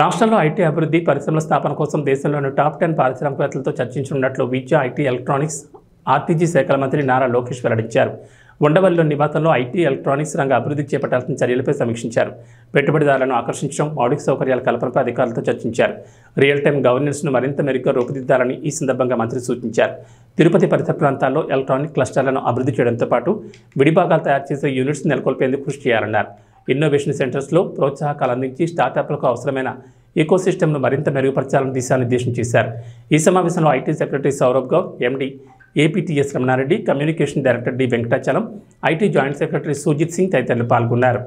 రాష్ట్రంలో ఐటీ అభివృద్ధి, పరిశ్రమల స్థాపన కోసం దేశంలోని టాప్ 10 పారిశ్రామికవేత్తలతో చర్చించనున్నట్లు విద్య, ఐటీ, ఎలక్ట్రానిక్స్, ఆర్టీజీ శాఖల మంత్రి నారా లోకేష్ వెల్లడించారు. ఉండవల్లిలో నివాసంలో ఐటీ, ఎలక్ట్రానిక్స్ రంగ అభివృద్ధి చేపట్టాల్సిన చర్యలపై సమీక్షించారు. పెట్టుబడిదారులను ఆకర్షించడం, మౌలిక సౌకర్యాల కల్పనపై అధికారులతో చర్చించారు. రియల్ టైం గవర్నెన్స్ను మరింత మెరుగ్గా రూపుదిద్దాలని ఈ సందర్భంగా మంత్రి సూచించారు. తిరుపతి పరిసర ప్రాంతాల్లో ఎలక్ట్రానిక్ క్లస్టర్లను అభివృద్ధి చేయడంతో పాటు విడిభాగాలు తయారు చేసే యూనిట్స్ నెలకొల్పేందుకు కృషి చేయాలన్నారు. ఇన్నోవేషన్ సెంటర్స్లో ప్రోత్సాహకాలు అందించి స్టార్టప్లకు అవసరమైన ఎకోసిస్టమ్ను మరింత మెరుగుపరచాలని దిశానిర్దేశం చేశారు. ఈ సమావేశంలో IT secretary Saurabh Goud, MD APTS Ramana Reddy, communication director D Venkatachalam, IT joint secretary Sujith Singh తదితరులు పాల్గొన్నారు.